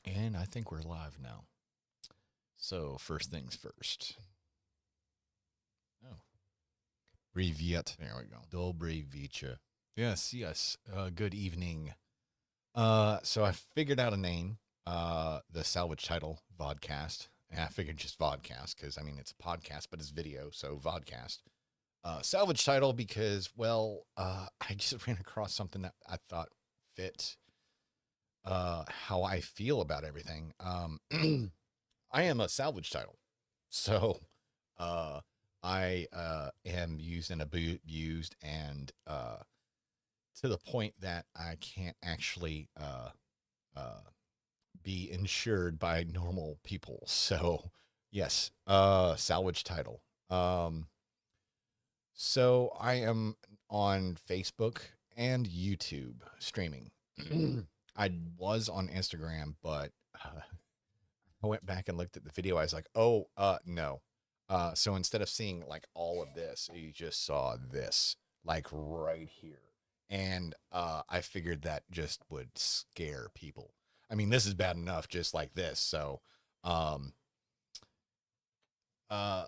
And I think we're live now. So, first things first. Oh, Privyet. There we go. Dobry Vicha. Yes, yes. Good evening. So I figured out a name. The salvage title, Vodcast. And I figured just Vodcast because I mean it's a podcast, but it's video, so Vodcast. Salvage title because I just ran across something that I thought fit how I feel about everything. I am a salvage title. So uh, I am used and abused and to the point that I can't actually uh, be insured by normal people. So, yes, salvage title. Um, so I am on Facebook and YouTube streaming. I was on Instagram, but I went back and looked at the video. I was like, oh, no. So instead of seeing like all of this, you just saw this like right here. And I figured that just would scare people. I mean, this is bad enough just like this. So, um, uh,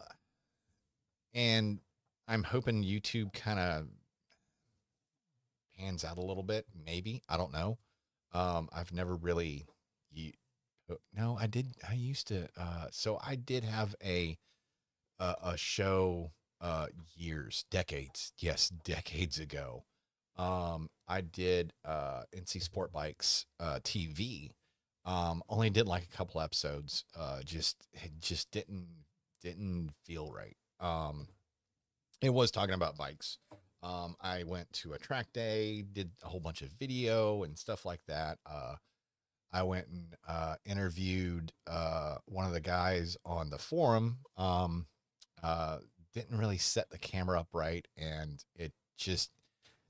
and I'm hoping YouTube kind of pans out a little bit. Maybe. I don't know. I've never really, no, I did. I used to, so I did have a show years, decades, yes, decades ago. I did NC Sport Bikes TV. Only did like a couple episodes. Just it just didn't feel right. It was talking about bikes. I went to a track day, did a whole bunch of video and stuff like that. I went and interviewed one of the guys on the forum. Uh, didn't really set the camera up right, and it just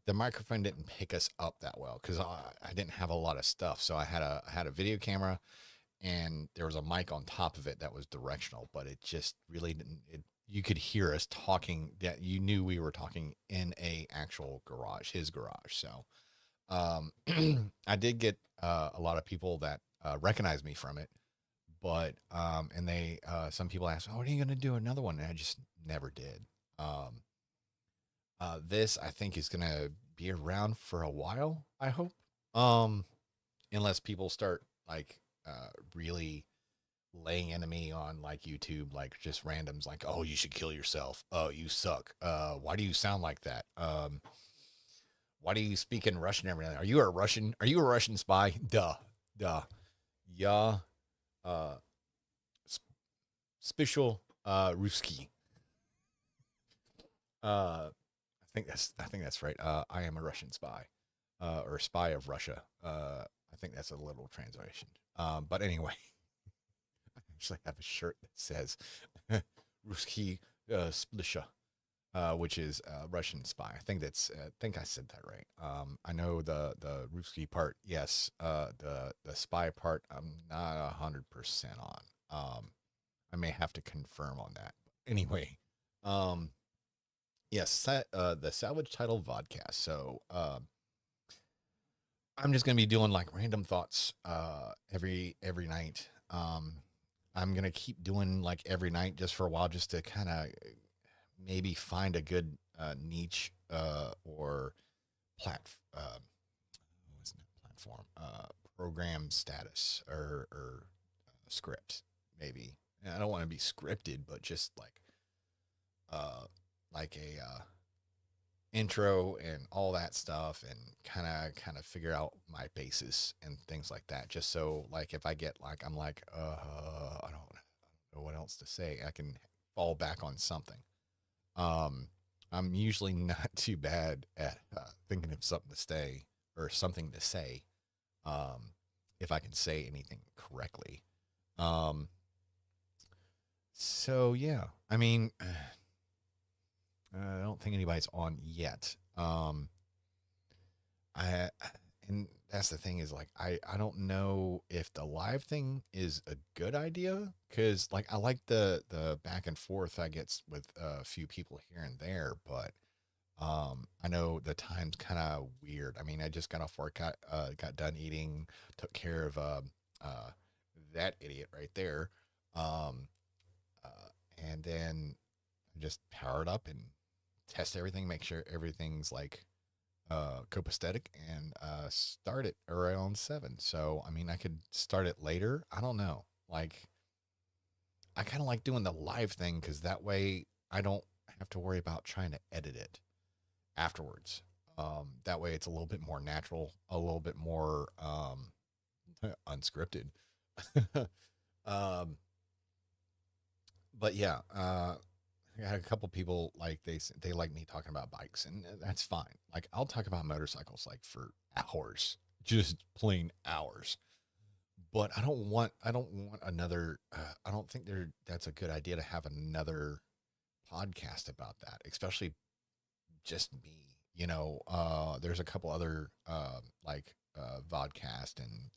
the microphone didn't pick us up that well because I didn't have a lot of stuff. So I had a video camera, and there was a mic on top of it that was directional, but it just really didn't. You could hear us talking. That you knew we were talking in a actual garage, his garage. So um, I did get a lot of people that recognized me from it, but and they some people asked, "Oh, are you going to do another one?" And I just never did. Um, this I think is going to be around for a while. I hope, um, unless people start like really laying into me on like YouTube, like just randoms, like, "Oh, you should kill yourself. Oh, you suck. Why do you sound like that? Why do you speak in Russian and everything? Are you a Russian? Are you a Russian spy? Duh, duh. Yeah. Uh, special Ruski. I think that's right. I am a Russian spy, or spy of Russia. I think that's a literal translation. But anyway, I actually have a shirt that says Ruski Splisha, which is Russian spy. I think I said that right. I know the Ruski part. Yes. The spy part. I'm not 100% on. I may have to confirm on that. Anyway, um, yes, the Salvage Title Vodcast. So I'm just gonna be doing like random thoughts every night. I'm gonna keep doing like every night just for a while, just to kind of maybe find a good niche or plat what's that platform program status or script maybe. And I don't want to be scripted, but just uh like a intro and all that stuff, and kind of figure out my basis and things like that, just so like if I get like I'm like I don't know what else to say, I can fall back on something. um I'm usually not too bad at thinking of something to say or something to say, um if I can say anything correctly. um so yeah, I mean, I don't think anybody's on yet. I and that's the thing is like I don't know if the live thing is a good idea, because like I like the back and forth I get with a few people here and there, but I know the time's kind of weird. I mean, I just got off work, got done eating, took care of uh that idiot right there. Um, and then just power it up and test everything, make sure everything's like copacetic, and start it around 7. So I mean, I could start it later. I don't know. Like, I kind of like doing the live thing because that way I don't have to worry about trying to edit it afterwards. That way it's a little bit more natural, a little bit more unscripted. um, but yeah, I had a couple people like they like me talking about bikes, and that's fine. Like, I'll talk about motorcycles like for hours, just plain hours. But I don't want another. I don't think that's a good idea to have another podcast about that, especially just me. There's a couple other like Vodcast and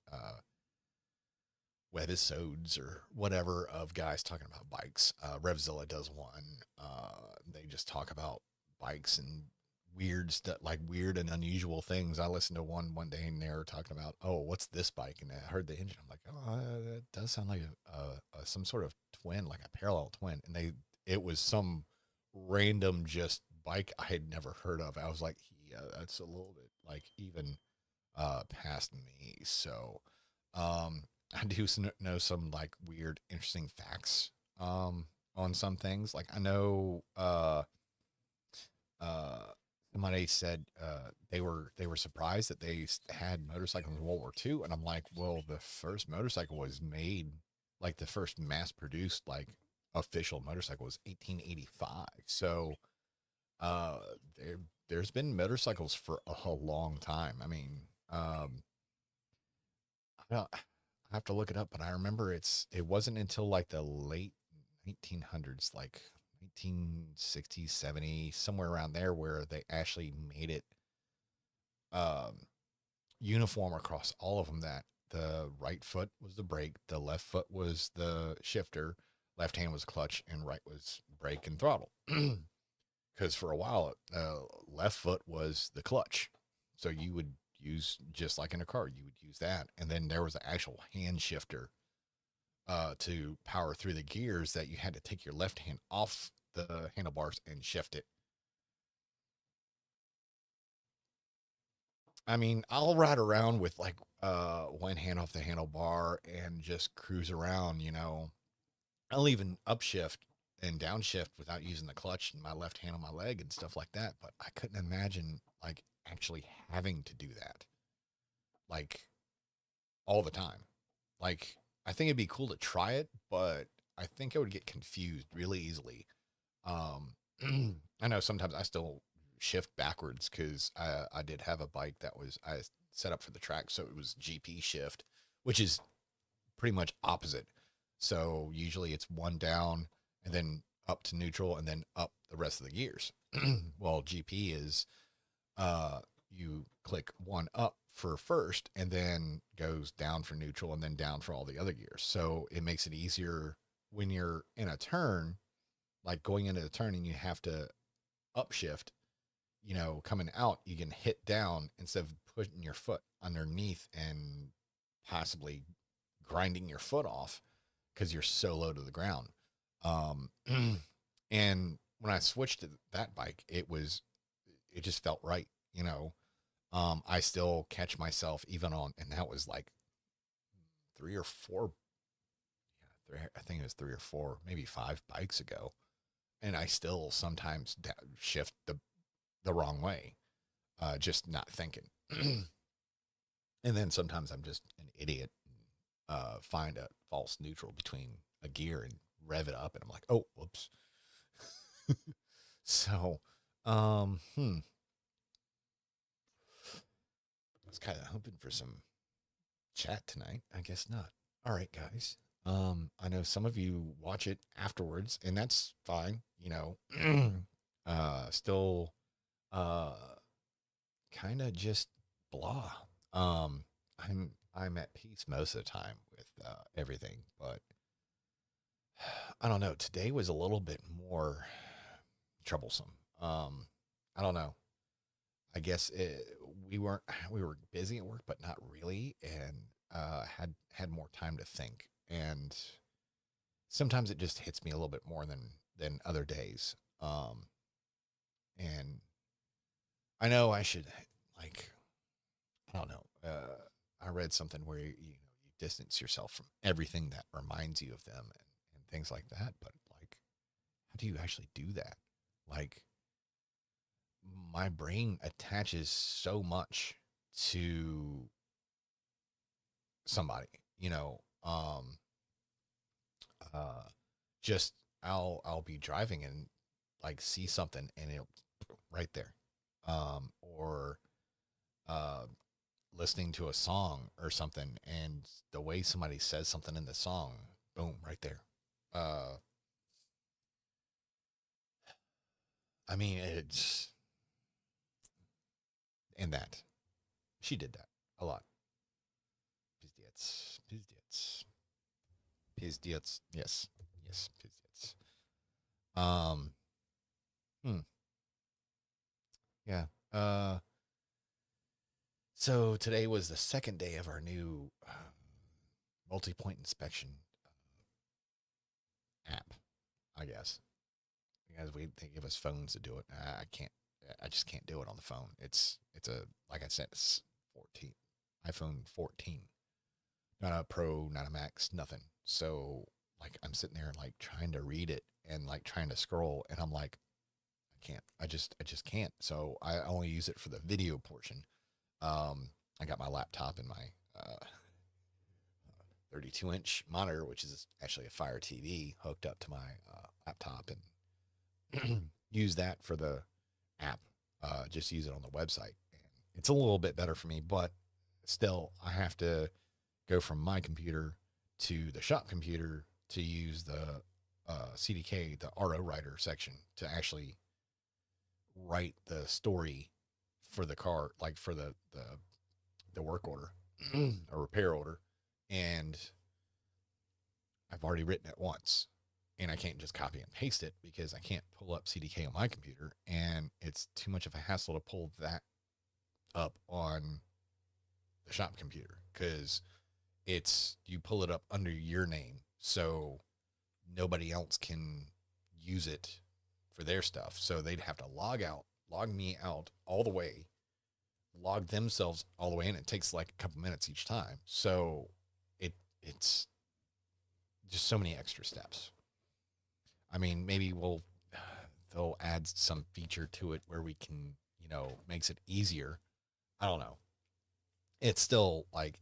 webisodes or whatever of guys talking about bikes. Revzilla does one. They just talk about bikes and weird stuff, like weird and unusual things. I listened to one day and they were talking about, oh, what's this bike? And I heard the engine. I'm like, oh, that does sound like some sort of twin, like a parallel twin. And it was some random just bike I had never heard of. I was like, yeah, that's a little bit like even past me. So, I do know some like weird, interesting facts on some things. Like, I know uh, somebody said they were surprised that had motorcycles in World War II, and I'm like, well, the first motorcycle was made, like the first mass produced like official motorcycle was 1885. So uh, there there's been motorcycles for a long time. I mean, I don't, I have to look it up, but I remember it wasn't until like the late 1900s, like 1960s, 70s, somewhere around there, where they actually made it um, uniform across all of them. That the right foot was the brake, the left foot was the shifter, left hand was clutch, and right was brake and throttle. Because for a while, left foot was the clutch, so you would use, just like in a car, you would use that, and then there was an actual hand shifter to power through the gears, that you had to take your left hand off the handlebars and shift it. I mean, I'll ride around with like one hand off the handlebar and just cruise around, I'll even upshift and downshift without using the clutch and my left hand on my leg and stuff like that. But I couldn't imagine like actually having to do that like all the time. Like, I think it'd be cool to try it, but I think I would get confused really easily. Um, I know sometimes I still shift backwards because I did have a bike that was I set up for the track, so it was GP shift, which is pretty much opposite. So usually it's one down and then up to neutral and then up the rest of the gears. Well, GP is you click one up for first and then goes down for neutral and then down for all the other gears. So it makes it easier when you're in a turn, like going into the turn and you have to upshift, coming out, you can hit down instead of putting your foot underneath and possibly grinding your foot off because you're so low to the ground. Um, and when I switched to that bike, it just felt right, I still catch myself even on, and that was like 3 or 4, I think it was 3 or 4, maybe 5 bikes ago. And I still sometimes shift the wrong way, just not thinking. And then sometimes I'm just an idiot, find a false neutral between a gear and rev it up. And I'm like, oh, whoops. So, I was kind of hoping for some chat tonight. I guess not. All right, guys. I know some of you watch it afterwards, and that's fine. Still, uh, kind of just blah. Um, I'm at peace most of the time with everything, but I don't know. Today was a little bit more troublesome. I don't know. I guess we were busy at work, but not really, and had more time to think. and sometimes it just hits me a little bit more than other days. And I know I should, like, I don't know. I read something where you distance yourself from everything that reminds you of them, and things like that. But like, how do you actually do that? Like, my brain attaches so much to somebody, uh, just I'll be driving and like see something and it'll right there, or uh, listening to a song or something, and the way somebody says something in the song, boom, right there. Uh, I mean, it's and that she did that a lot. Pizdец, pizdец, pizdец. Yes, yes, pizdец. Um, hmm, yeah. So today was the second day of our new multi-point inspection app, I guess, because they give us phones to do it. I can't. I just can't do it on the phone. It's a like I said, it's 14 iPhone 14, not a Pro, not a Max, nothing. So like I'm sitting there like trying to read it and like trying to scroll, and I'm like, I can't. I just can't. So I only use it for the video portion. I got my laptop and my 32-inch monitor, which is actually a Fire TV, hooked up to my laptop, and use that for the app. Just use it on the website. And it's a little bit better for me, but still, I have to go from my computer to the shop computer to use the CDK, the RO writer section, to actually write the story for the car, like for the work order or repair order. And I've already written it once, and I can't just copy and paste it because I can't pull up CDK on my computer, and it's too much of a hassle to pull that up on the shop computer because it's you pull it up under your name, so nobody else can use it for their stuff. So they'd have to log me out all the way, log themselves all the way in. It takes like a couple minutes each time. So it's just so many extra steps. I mean, maybe they'll add some feature to it where we can, makes it easier. I don't know. It's still like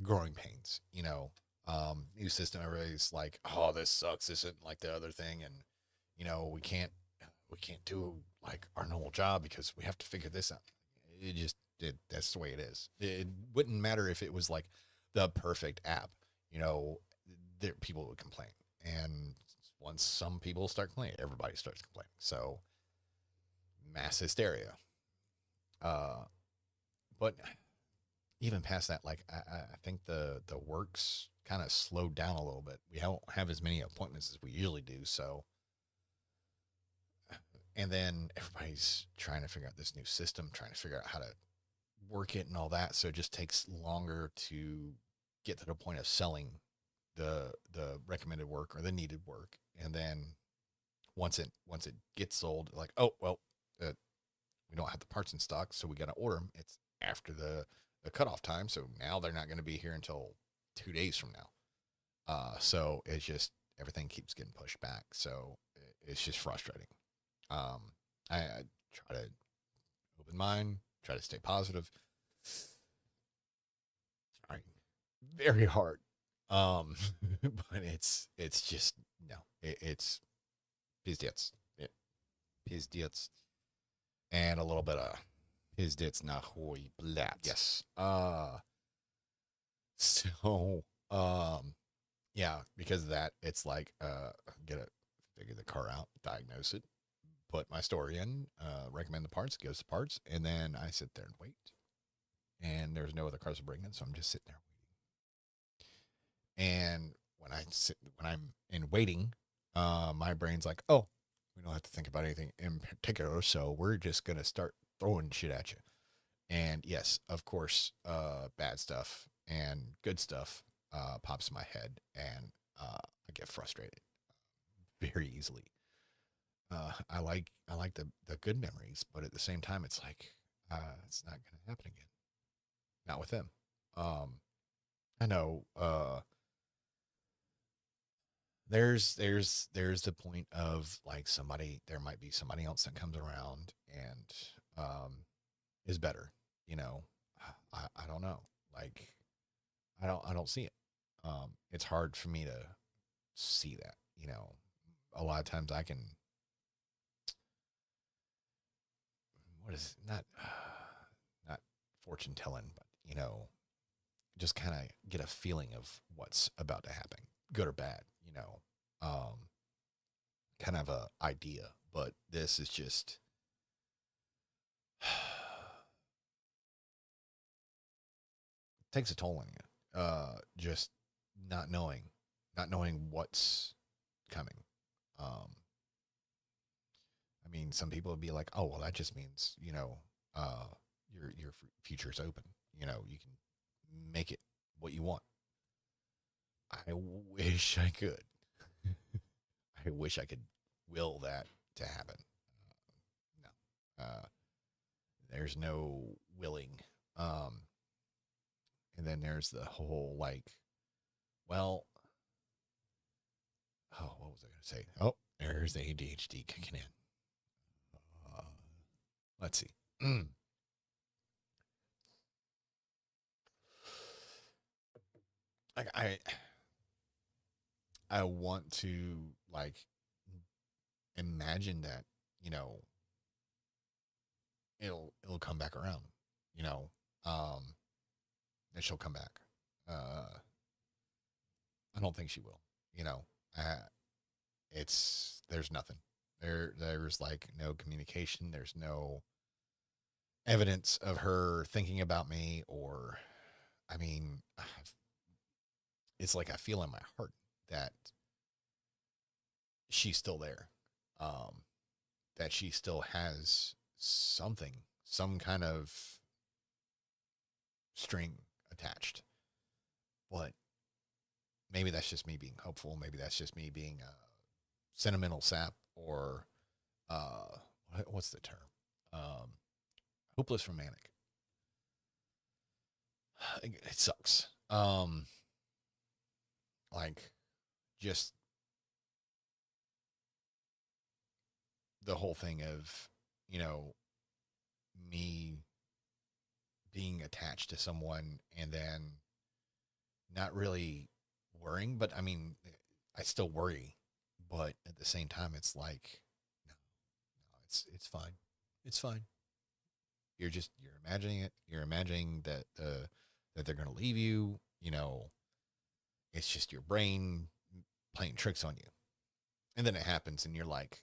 growing pains, new system. Everybody's like, oh, this sucks. This isn't like the other thing. And, we can't do like our normal job because we have to figure this out. That's the way it is. It wouldn't matter if it was like the perfect app, you know, people would complain. And once some people start complaining, everybody starts complaining. So mass hysteria. Uh, but even past that, like I think the work's kind of slowed down a little bit. We don't have as many appointments as we usually do. So, and then everybody's trying to figure out this new system, trying to figure out how to work it and all that. So it just takes longer to get to the point of selling the recommended work or the needed work. And then once it gets sold, like, oh well, we don't have the parts in stock, so we got to order them. It's after the cutoff time, so now they're not going to be here until 2 days from now. So it's just everything keeps getting pushed back. So it's just frustrating. Um, I try to open mind, try to stay positive. Trying very hard. But it's just no. It's pizdits. It, pizdits. And a little bit of Pizdits nahoy blat. yes. So yeah, because of that, it's like figure the car out, diagnose it, put my story in, recommend the parts, goes to parts, and then I sit there and wait. And there's no other cars to bring in, so I'm just sitting there waiting. And when I'm in waiting, my brain's like, oh, we don't have to think about anything in particular, so we're just gonna start throwing shit at you. And yes, of course, bad stuff and good stuff. pops in my head, and I get frustrated very easily. I like the good memories, but at the same time, it's like it's not going to happen again. Not with them. Um, I know. There's the point of like somebody. There might be somebody else that comes around and is better. You know, I don't know. Like I don't see it. It's hard for me to see that. You know, a lot of times I can. What is not not fortune telling, but just kind of get a feeling of what's about to happen, good or bad. Kind of a idea, but this is just takes a toll on you. Just not knowing, not knowing what's coming. Um, I mean, some people would be like, "Oh, well, that just means your future's open. You can make it what you want." I wish I could. I wish I could will that to happen. No, there's no willing. Um, and then there's the whole like, well, oh, what was I going to say? Oh, there's the ADHD kicking in. Uh, let's see. Like I want to like imagine that you know it'll come back around. You know, um, and she'll come back. I don't think she will. You know, uh, it's there's nothing. There's like no communication. There's no evidence of her thinking about me, or I mean, it's like I feel in my heart that she's still there. Um, that she still has something, some kind of string attached. But maybe that's just me being hopeful. Maybe that's just me being a sentimental sap, or uh, what's the term? Um, hopeless romantic. It sucks. Like just the whole thing of you know me being attached to someone and then not really worrying, but I mean, I still worry, but at the same time, it's like, no, no, it's fine, it's fine. You're imagining it. You're imagining that they're gonna leave you. It's just your brain playing tricks on you, and then it happens, and you're like,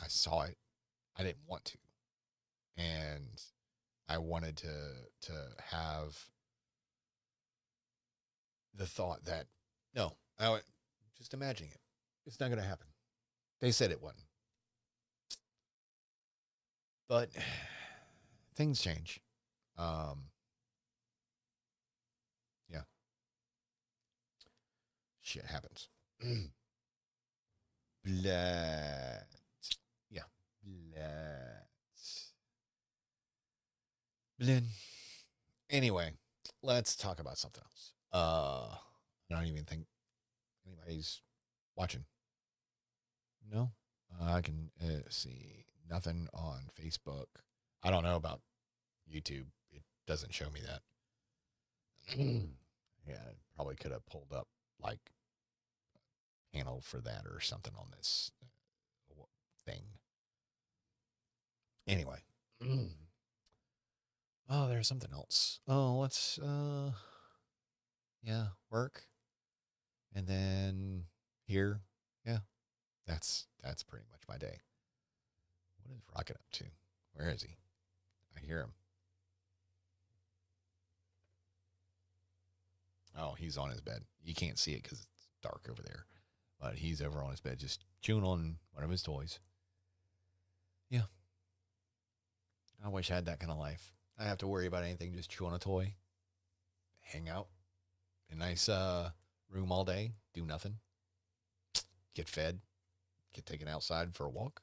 I saw it. I didn't want to, and I wanted to have the thought that no, just imagining it. It's not going to happen. They said it wasn't, but things change. Um, yeah, shit happens. Blood. Yeah, blood. Blin. Anyway, let's talk about something else. I don't even think anybody's watching. No, I can see nothing on Facebook. I don't know about YouTube. It doesn't show me that. Yeah, probably could have pulled up like panel for that or something on this thing. Anyway. Oh, there's something else. Oh, let's yeah, work. And then here. Yeah. That's pretty much my day. What is Rocket up to? Where is he? I hear him. Oh, he's on his bed. You can't see it because it's dark over there. But he's over on his bed just chewing on one of his toys. Yeah. I wish I had that kind of life. I don't have to worry about anything, just chew on a toy, hang out. a nice room all day, do nothing, get fed, get taken outside for a walk.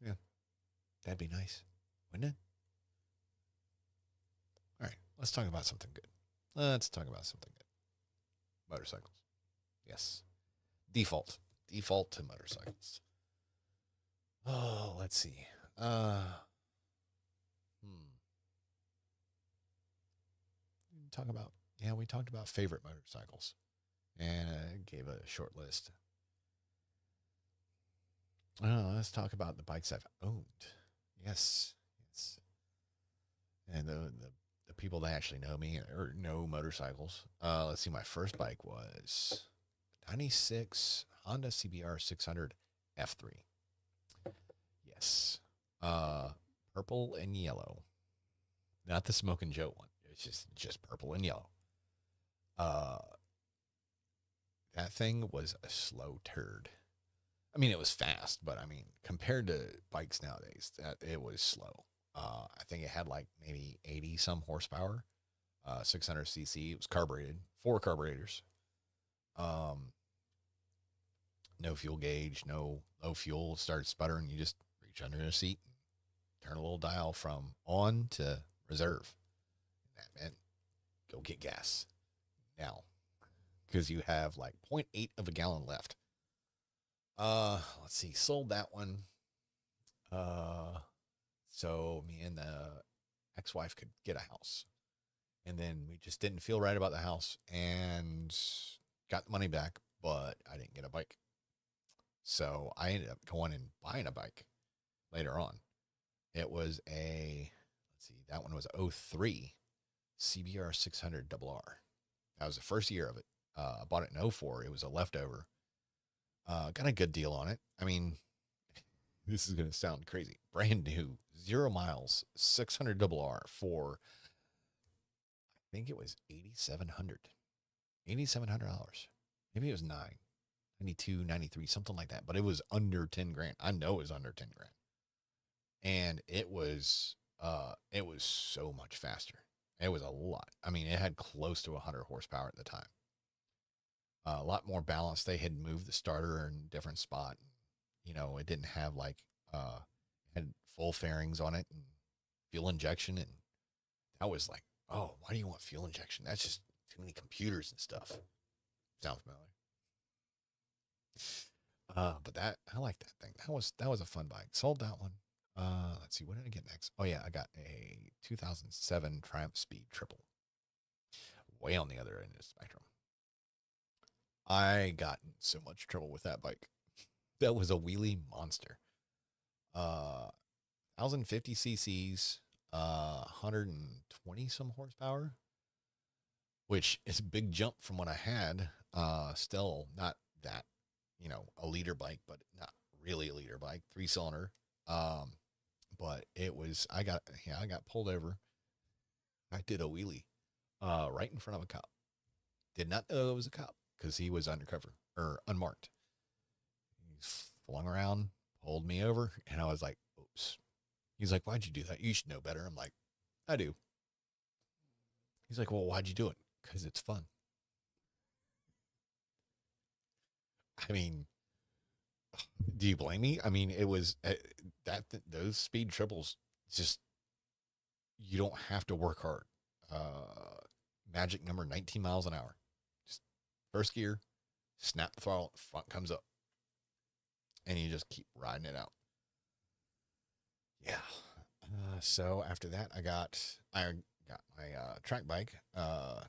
Yeah, that'd be nice, wouldn't it? All right, let's talk about something good. Let's talk about something good. Motorcycles. Yes. Default. Default to motorcycles. Oh, let's see. Hmm. Talk about yeah, we talked about favorite motorcycles and gave a short list. Let's talk about the bikes I've owned. Yes, yes, and the people that actually know me or know motorcycles. Let's see. My first bike was 96 Honda CBR 600 F3. Yes, uh, purple and yellow, not the Smoke and Joe one. It's just purple and yellow. Uh, that thing was a slow turd. I mean, it was fast, but I mean, compared to bikes nowadays, that it was slow. I think it had like maybe 80 some horsepower, 600 cc. It was carbureted, four carburetors. Um, no fuel gauge, no low fuel. Started sputtering. You just reach under the seat, turn a little dial from on to reserve. That meant go get gas now because you have like zero point 0.8 of a gallon left. Let's see. Sold that one. Uh, so me and the ex-wife could get a house, and then we just didn't feel right about the house and got the money back, but I didn't get a bike. So I ended up going and buying a bike later on. It was let's see, that one was 03 CBR 600 double R. That was the first year of it. I bought it in 04. It was a leftover. Got a good deal on it. I mean, this is going to sound crazy. Brand new, 0 miles, 600 double R for, I think it was 8,700. $8,700. Maybe it was 92, 93, something like that. But it was under 10 grand. I know it was under 10 grand. And it was so much faster. It was a lot. I mean, it had close to 100 horsepower at the time. A lot more balance. They had moved the starter in a different spot. You know, it didn't have like had full fairings on it and fuel injection, and I was like, oh, why do you want fuel injection? That's just too many computers and stuff. Sound familiar? But that I like that thing. That was a fun bike. Sold that one. Let's see, what did I get next? Oh yeah, I got a 2007 Triumph Speed Triple. Way on the other end of the spectrum. I got in so much trouble with that bike. That was a wheelie monster. 1050 cc's, 120 some horsepower, which is a big jump from what I had. Still not that, a leader bike, but not really a leader bike, 3-cylinder. But it was, I got pulled over. I did a wheelie, right in front of a cop. Did not know it was a cop because he was undercover or unmarked. He flung around, pulled me over, and I was like, oops. He's like, why'd you do that? You should know better. I'm like, I do. He's like, well, why'd you do it? Because it's fun. I mean, do you blame me? I mean, it was those speed triples. Just you don't have to work hard. Magic number 19 miles an hour. Just first gear, snap the throttle, front comes up, and you just keep riding it out. Yeah. So after that, I got my track bike.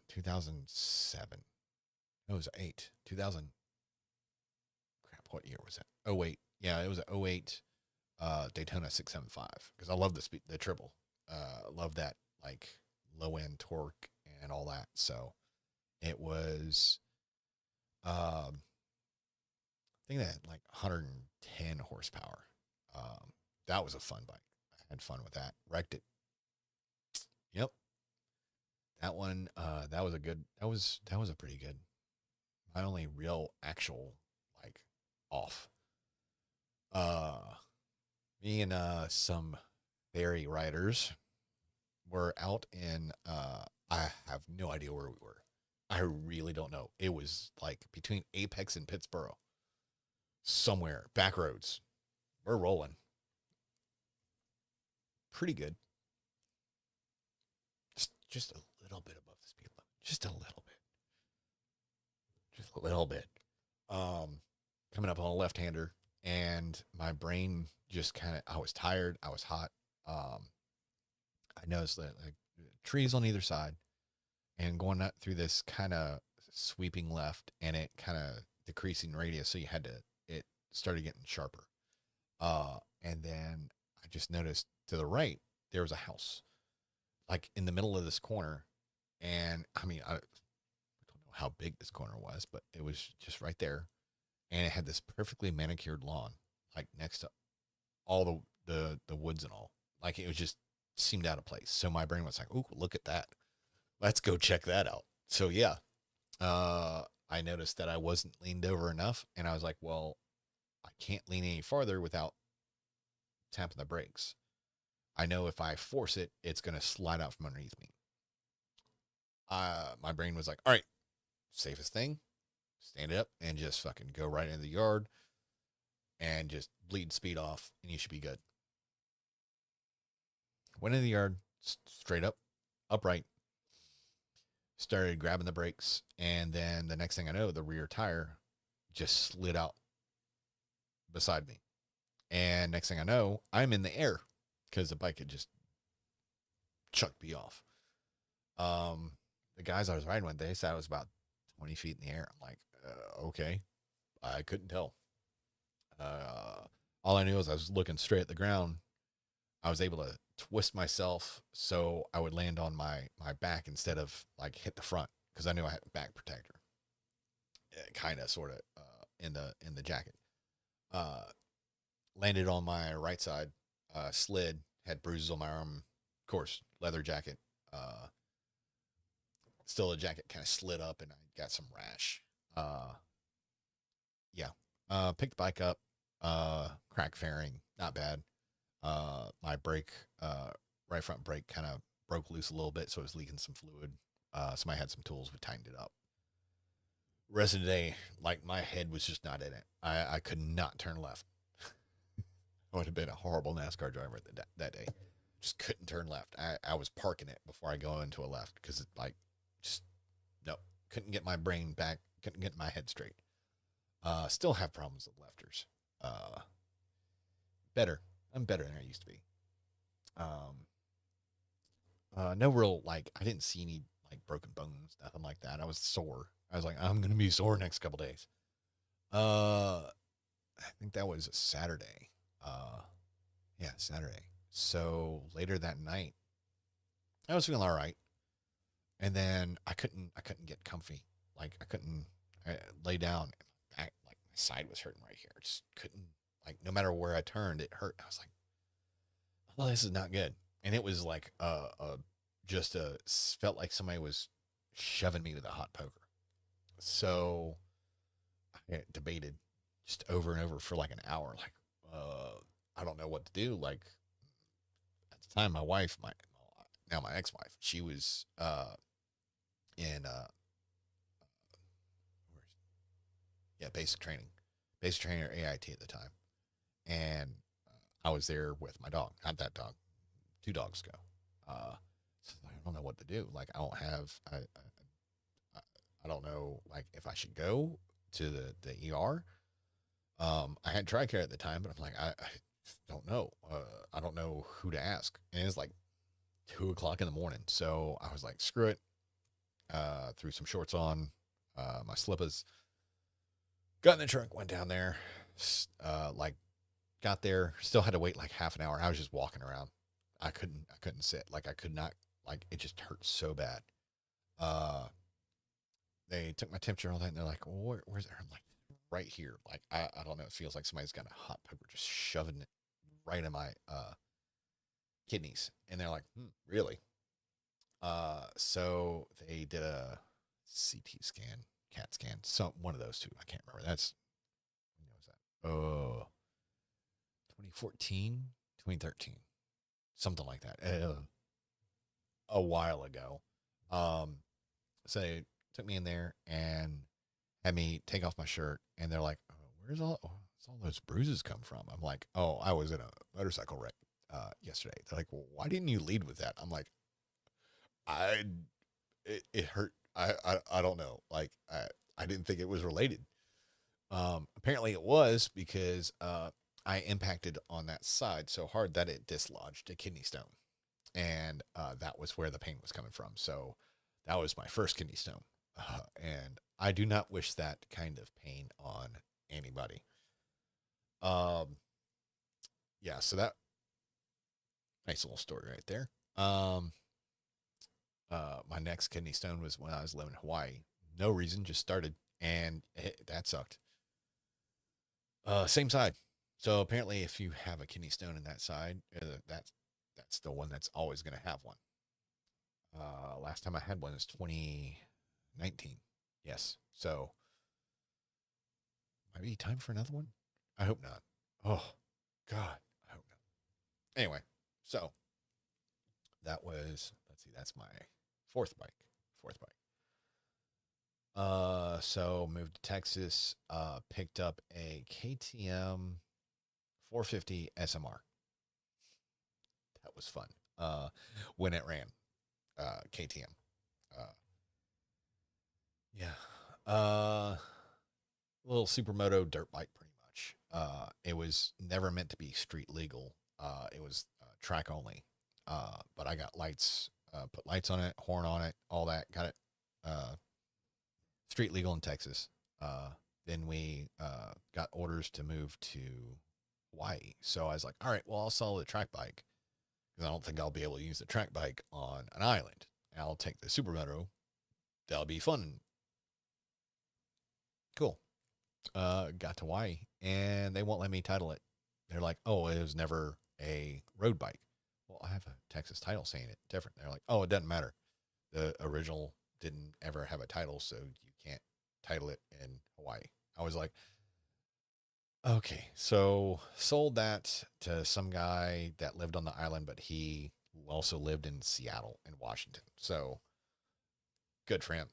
2007. No, it was 8. 2000. Crap. What year was that? Oh 08. Yeah, it was an 08 Daytona 675 because I love the triple. Love that like low end torque and all that. So it was I think that had like 110 horsepower. That was a fun bike. I had fun with that. Wrecked it. Yep. That one, that was a pretty good, my only real actual like off. Uh, Me and some ferry riders were out in, I have no idea where we were. I really don't know. It was like between Apex and Pittsburgh, somewhere, back roads. We're rolling. Pretty good. Just a little bit above the speed limit. Just a little bit. Just a little bit. Um, Coming up on a left-hander, and my brain just kind of, I was tired. I was hot. Um, I noticed that like trees on either side and going up through this kind of sweeping left and it kind of decreasing radius. So it started getting sharper. And then I just noticed to the right, there was a house like in the middle of this corner. And I mean, I don't know how big this corner was, but it was just right there. And it had this perfectly manicured lawn, like next to all the woods and all. Like it was just seemed out of place. So my brain was like, "Oh, look at that! Let's go check that out." So yeah, I noticed that I wasn't leaned over enough, and I was like, "Well, I can't lean any farther without tapping the brakes. I know if I force it, it's gonna slide out from underneath me." My brain was like, "All right, safest thing, stand up and just fucking go right into the yard and just bleed speed off, and you should be good." Went in the yard, straight up, upright, started grabbing the brakes, and then the next thing I know, the rear tire just slid out beside me. And next thing I know, I'm in the air because the bike had just chucked me off. The guys I was riding with, they said I was about 20 feet in the air. I'm like, okay. I couldn't tell. All I knew was I was looking straight at the ground. I was able to twist myself so I would land on my back instead of like hit the front because I knew I had a back protector, kind of, sort of, in the jacket. Uh, Landed on my right side, slid, had bruises on my arm, of course, leather jacket. Uh, Still, the jacket kind of slid up, and I got some rash. Uh, yeah. Picked the bike up. Crack fairing, not bad. My brake, right front brake, kind of broke loose a little bit, so it was leaking some fluid. Somebody had some tools, we tightened it up. Rest of the day, like my head was just not in it. I could not turn left. I would have been a horrible NASCAR driver that day. Just couldn't turn left. I was parking it before I go into a left because it's like, just no, couldn't get my brain back, couldn't get my head straight. Still have problems with lefters. Better. I'm better than I used to be. Um, no real, like, I didn't see any like broken bones, nothing like that. I was sore. I was like, I'm gonna be sore next couple days. I think that was a Saturday. Yeah, Saturday. So later that night, I was feeling all right, and then I couldn't get comfy. Like I couldn't lay down. Like my side was hurting right here. I just couldn't, like, no matter where I turned, it hurt. I was like, "Oh, this is not good." And it was like just felt like somebody was shoving me with a hot poker. So I debated just over and over for like an hour. Like, I don't know what to do. Like at the time, my wife, now my ex-wife, she was in yeah, basic training, or AIT at the time, and I was there with my dog, not that dog, two dogs ago. So I don't know what to do. Like I don't have I don't know, like, if I should go to the ER. I had TRICARE at the time, but I'm like, I don't know. I don't know who to ask. And it's like 2 o'clock in the morning. So I was like, screw it. Threw some shorts on, my slippers, got in the truck, went down there, like got there, still had to wait like half an hour. I was just walking around. I couldn't sit. Like I could not, like it just hurt so bad. Uh, they took my temperature and all that, and they're like, well, where's it? I'm like, right here. Like, I don't know. It feels like somebody's got a hot poker just shoving it right in my kidneys. And they're like, really? So they did a CT scan, CAT scan, one of those two. I can't remember. When was that? Oh, 2014, 2013, something like that. a while ago. Um, so they took me in there and had me take off my shirt, and they're like, oh, where's all those bruises come from? I'm like, oh, I was in a motorcycle wreck yesterday. They're like, well, why didn't you lead with that? I'm like, I it hurt. I don't know. Like I didn't think it was related. Apparently it was because I impacted on that side so hard that it dislodged a kidney stone, and that was where the pain was coming from. So that was my first kidney stone, and I do not wish that kind of pain on anybody. Um, yeah, so that nice little story right there. Um, my next kidney stone was when I was living in Hawaii. No reason, just started, and that sucked. Same side. So apparently, if you have a kidney stone in that side, that's the one that's always going to have one. Last time I had one was 2019. Yes. So might be time for another one. I hope not. Oh God, I hope not. Anyway, so that was, let's see, that's my fourth bike. Fourth bike. So moved to Texas. Picked up a KTM 450 SMR. That was fun. When it ran, KTM. Uh, yeah. Little supermoto dirt bike, pretty much. It was never meant to be street legal. It was track only. But I got lights, put lights on it, horn on it, all that. Got it street legal in Texas. Then we got orders to move to Hawaii. So I was like, all right, well, I'll sell the track bike because I don't think I'll be able to use the track bike on an island. I'll take the supermoto. That'll be fun. Cool. Got to Hawaii and they won't let me title it. They're like, oh, it was never a road bike. Well, I have a Texas title saying it different. They're like, oh, it doesn't matter. The original didn't ever have a title, so you can't title it in Hawaii. I was like, okay, so sold that to some guy that lived on the island, but he also lived in Seattle and Washington. So good for him.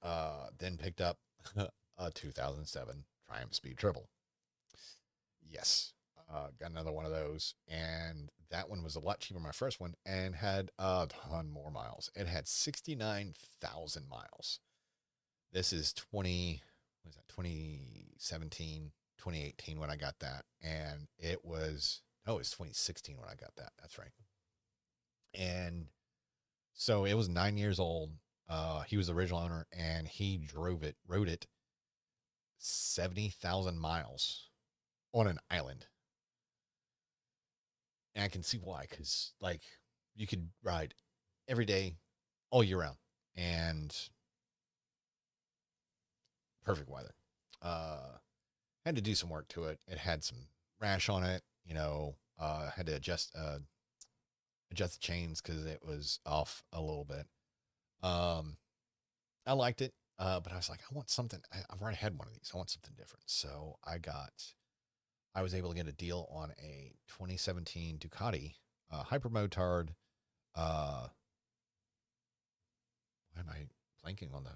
Then picked up a 2007 Triumph Speed Triple. Yes, got another one of those, and that one was a lot cheaper than my first one, and had a ton more miles. It had 69,000 miles. This is 20. What is that? 2017, 2018 when I got that, and it was it was 2016 when I got that. That's right. And so it was 9 years old. He was the original owner, and he rode it 70,000 miles on an island. And I can see why, because like you could ride every day, all year round, and perfect weather. Had to do some work to it. It had some rash on it, had to adjust the chains because it was off a little bit. I liked it, but I was like, I want something. I've already had one of these. I want something different. So I was able to get a deal on a 2017 Ducati hypermotard. Why am I blanking on the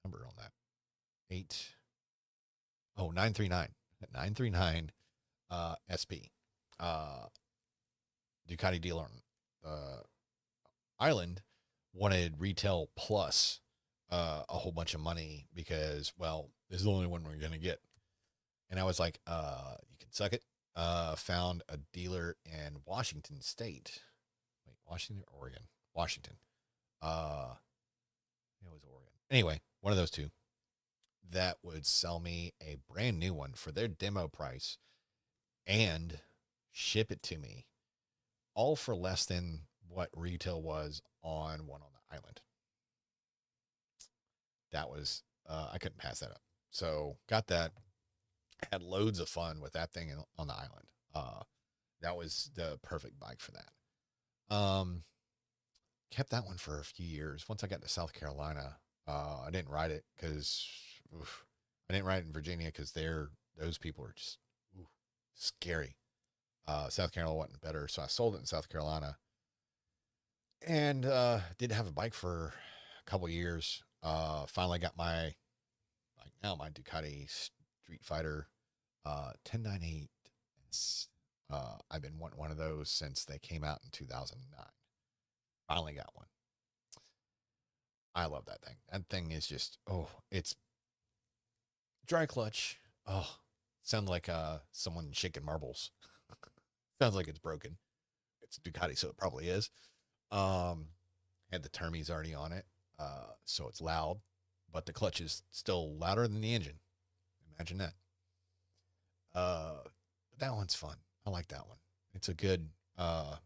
number on that? 939 939 SP. Ducati dealer on island wanted retail plus a whole bunch of money because, well, this is the only one we're going to get. And I was like, you can suck it. Found a dealer in Washington State. Wait, Washington or Oregon? Washington. It was Oregon. Anyway, one of those two that would sell me a brand new one for their demo price and ship it to me, all for less than what retail was on one on the island. That was, I couldn't pass that up. So got that, had loads of fun with that thing on the island. That was the perfect bike for that. Kept that one for a few years. Once I got to South Carolina, I didn't ride it because I didn't ride it in Virginia because those people are just scary. South Carolina wasn't better, so I sold it in South Carolina. And did have a bike for a couple years. Finally got my like now my Ducati Street Fighter 1098. I've been wanting one of those since they came out in 2009. Finally got one. I love that thing. That thing is just it's dry clutch. Oh, sounds like someone shaking marbles. Sounds like it's broken. It's a Ducati, so it probably is. Um, had the Termies already on it, so it's loud, but the clutch is still louder than the engine. Imagine that. But that one's fun. I like that one. It's a good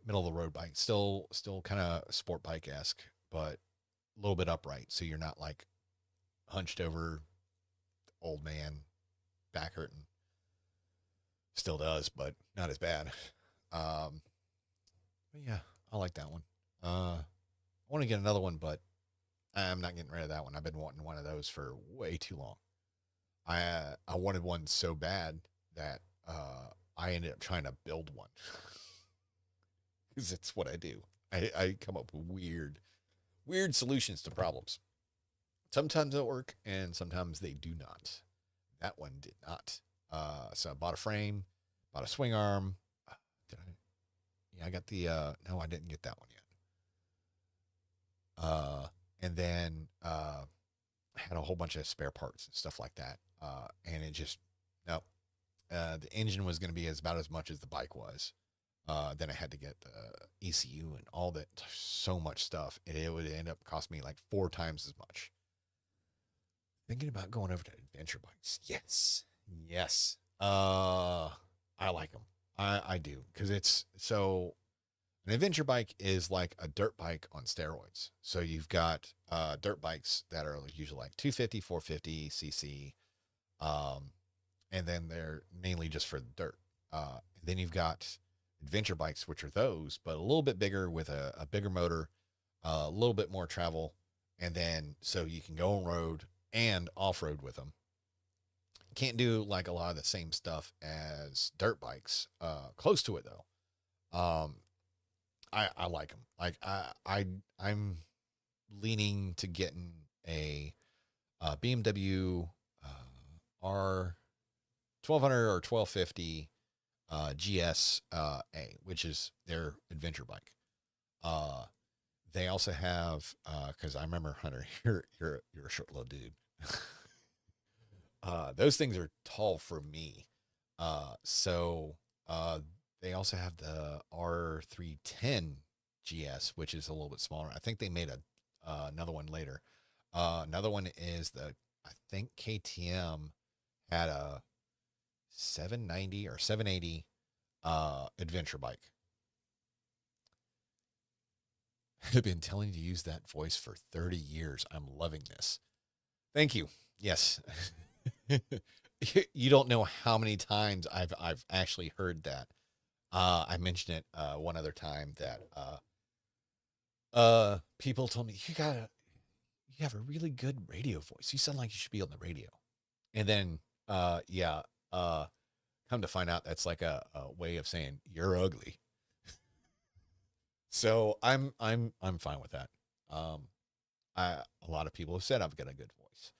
middle of the road bike. Still kind of sport bike esque, but a little bit upright, so you're not like hunched over, old man, back hurting. Still does, but not as bad. Um, but yeah, I like that one. I want to get another one, but I'm not getting rid of that one. I've been wanting one of those for way too long. I wanted one so bad that I ended up trying to build one because it's what I do. I come up with weird solutions to problems. Sometimes they work, and sometimes they do not. That one did not. So I bought a frame, bought a swing arm. Did I? Yeah, I got the. No, I didn't get that one yet. And then had a whole bunch of spare parts and stuff like that. And it just no. The engine was going to be about as much as the bike was. Then I had to get the ECU and all that, so much stuff. It would end up costing me like 4 times as much. Thinking about going over to adventure bikes. Yes. Yes. I like them. I do. Because it's so an adventure bike is like a dirt bike on steroids. So you've got dirt bikes that are usually like 250, 450 cc. Um, and then they're mainly just for the dirt. And then you've got adventure bikes, which are those, but a little bit bigger with a bigger motor, a little bit more travel. And then so you can go on road and off road with them. Can't do like a lot of the same stuff as dirt bikes. Close to it though. I like them. Like I'm leaning to getting a BMW R 1200 or 1250 GS A, which is their adventure bike. Uh, they also have because I remember Hunter, you're a short little dude. Those things are tall for me. So they also have the R310 GS, which is a little bit smaller. I think they made another one later. Another one is I think KTM had a 790 or 780 adventure bike. I've been telling you to use that voice for 30 years. I'm loving this. Thank you. Yes. You don't know how many times I've actually heard that. I mentioned it one other time that people told me you have a really good radio voice. You sound like you should be on the radio. And then yeah, come to find out that's like a way of saying you're ugly. So I'm fine with that. Um, a lot of people have said I've got a good voice.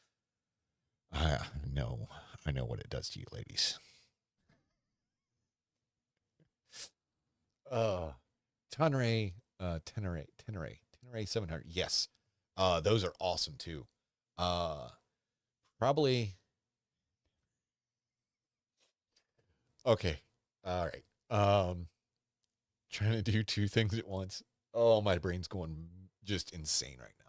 I know I know what it does to you, ladies. Uh, Tenere 700. Yes, those are awesome too. Uh, probably okay. All right. Trying to do two things at once. Oh, my brain's going just insane right now.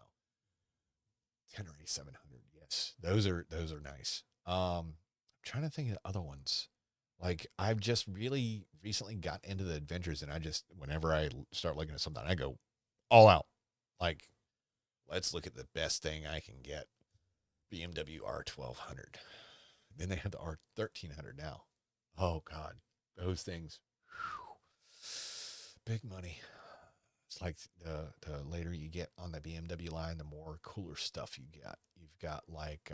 Tenere 700. Yes, those are nice. I'm trying to think of other ones. Like I've just really recently got into the adventures, and I just whenever I start looking at something, I go all out. Like let's look at the best thing I can get. BMW R 1200. Then they have the R 1300 now. Oh God, those things, whew, big money. It's like the later you get on the BMW line, the more cooler stuff you get. You've got like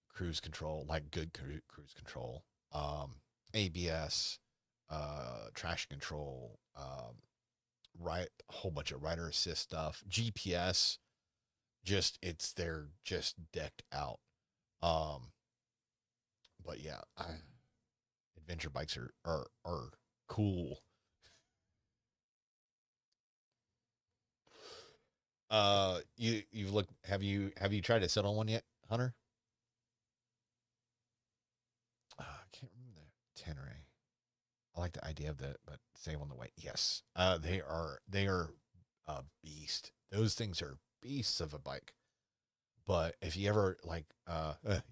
cruise control, like good cruise control, ABS, traction control, right, a whole bunch of rider assist stuff, GPS. Just they're just decked out. Um, but yeah, adventure bikes are cool. You've looked have you tried to sit on one yet, Hunter? I can't remember the Tenere. I like the idea of the but same on the way. Yes, they are a beast. Those things are beasts of a bike. But if you ever like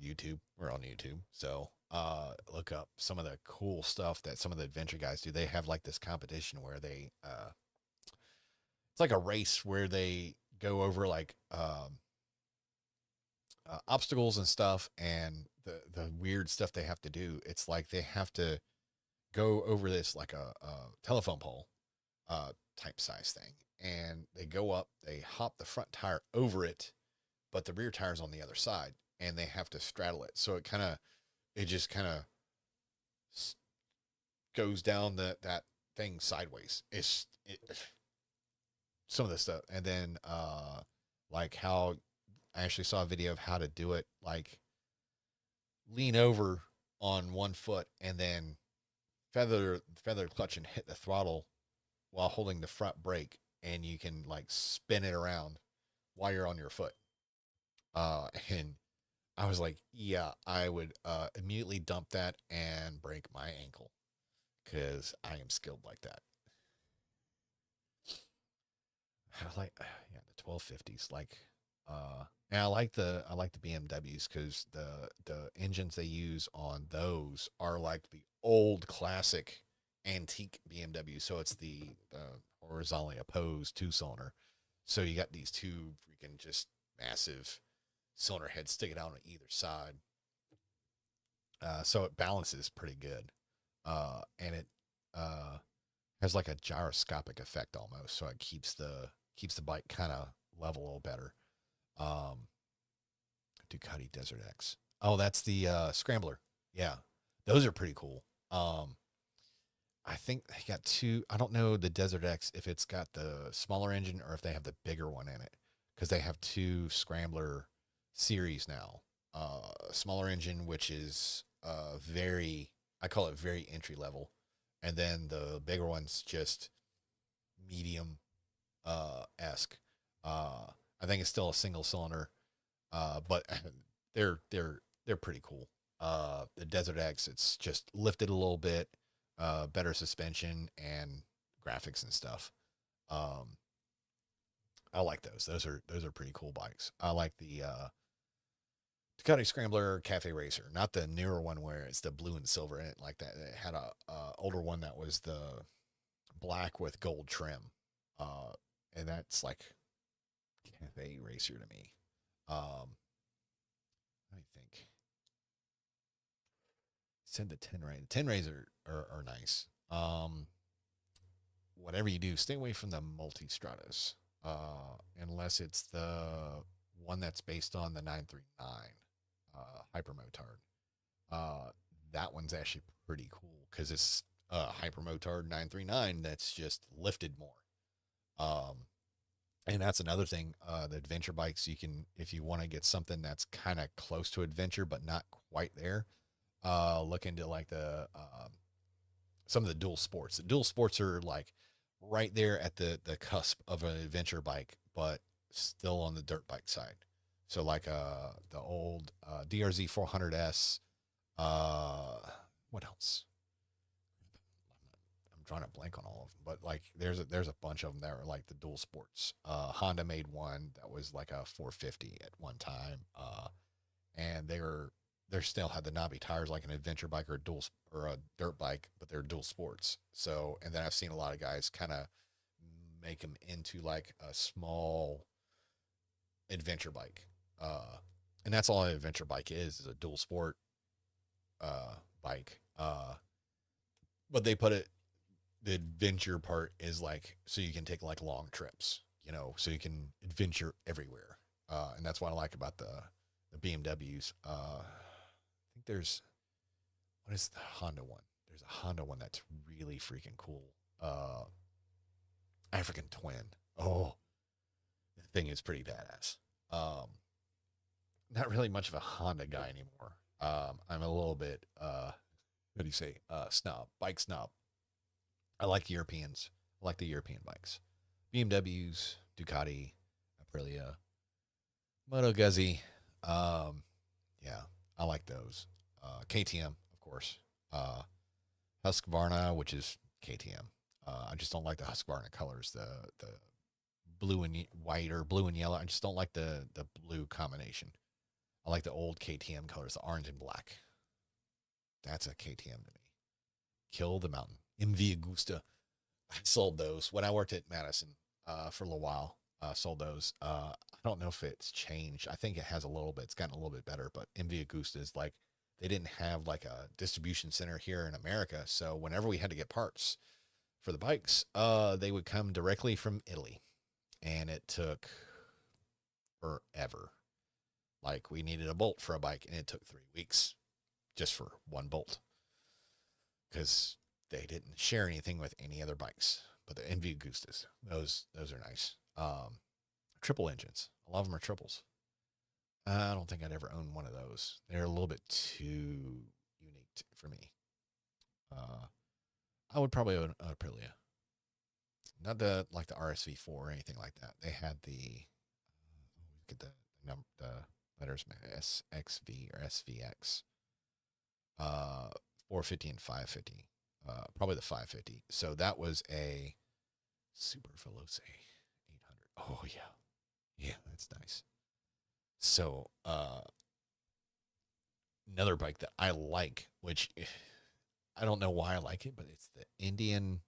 YouTube, we're on YouTube, so look up some of the cool stuff that some of the adventure guys do. They have like this competition where they it's like a race where they go over like obstacles and stuff, and the weird stuff they have to do. It's like they have to go over this like a telephone pole type size thing, and they go up, they hop the front tire over it, but the rear tire's on the other side, and they have to straddle it. So it just kind of goes down that thing sideways. Some of this stuff, and then like how I actually saw a video of how to do it, like lean over on one foot and then feather clutch and hit the throttle while holding the front brake, and you can like spin it around while you're on your foot. And I was like, yeah, I would immediately dump that and break my ankle because I am skilled like that. I like yeah the 1250s and I like the BMWs because the engines they use on those are like the old classic antique BMW. So it's the horizontally opposed two cylinder. So you got these two freaking just massive cylinder heads sticking out on either side. So it balances pretty good. And it uh, has like a gyroscopic effect almost. So it keeps the bike kind of level a little better. Um, Ducati Desert X. Oh, that's the scrambler. Yeah, those are pretty cool. I think they got two. I don't know the Desert X if it's got the smaller engine or if they have the bigger one in it because they have two scrambler series now. Smaller engine, which is very, I call it very entry level, and then the bigger one's just medium esque. Uh, I think it's still a single cylinder, but they're pretty cool. The Desert X, it's just lifted a little bit, better suspension and graphics and stuff. Um, I like those. Those are pretty cool bikes. I like the Ducati Scrambler Cafe Racer, not the newer one where it's the blue and silver in it like that. It had a older one that was the black with gold trim, uh, and that's like Cafe Racer to me. Let me think. Said the 10 ray. The 10 rays are nice. Whatever you do, stay away from the multi-stratas. Unless it's the one that's based on the 939 hypermotard. Uh, that one's actually pretty cool because it's hypermotard 939 that's just lifted more. Um, and that's another thing. The adventure bikes, you can, if you want to get something that's kind of close to adventure but not quite there, look into like the some of the dual sports. The dual sports are like right there at the cusp of an adventure bike, but still on the dirt bike side. So like the old DRZ 400S. Uh, what else? I'm drawing a blank on all of them, but like there's a bunch of them that are like the dual sports. Honda made one that was like a 450 at one time, and they still had the knobby tires like an adventure bike or a dual or a dirt bike, but they're dual sports. So, and then I've seen a lot of guys kind of make them into like a small adventure bike, and that's all an adventure bike is a dual sport bike. But they put it the adventure part is like so you can take like long trips, so you can adventure everywhere. And that's what I like about the BMWs. I think there's what is the Honda one? There's a Honda one that's really freaking cool. African Twin. Oh, the thing is pretty badass. Um, not really much of a Honda guy anymore. I'm a little bit what do you say? Snob, bike snob. I like Europeans. I like the European bikes. BMWs, Ducati, Aprilia, Moto Guzzi. Um, yeah, I like those. KTM, of course. Uh, Husqvarna, which is KTM. I just don't like the Husqvarna colors. The blue and white or blue and yellow. I just don't like the blue combination. I like the old KTM colors, the orange and black. That's a KTM to me. Kill the mountain. MV Agusta. I sold those when I worked at Madison for a little while. Sold those. I don't know if it's changed. I think it has a little bit. It's gotten a little bit better, but MV Agusta is like they didn't have like a distribution center here in America. So whenever we had to get parts for the bikes, they would come directly from Italy, and it took forever. Like we needed a bolt for a bike, and it took 3 weeks just for one bolt because they didn't share anything with any other bikes. But the MV Agustas, those are nice. Triple engines. A lot of them are triples. I don't think I'd ever own one of those. They're a little bit too unique for me. Uh, I would probably own an Aprilia, not the like the RSV4 or anything like that. They had get the letters SXV or SVX, 450 and 550. Probably the 550. So that was a Super Veloce 800. Oh yeah, yeah, that's nice. So another bike that I like, which I don't know why I like it, but it's the Indian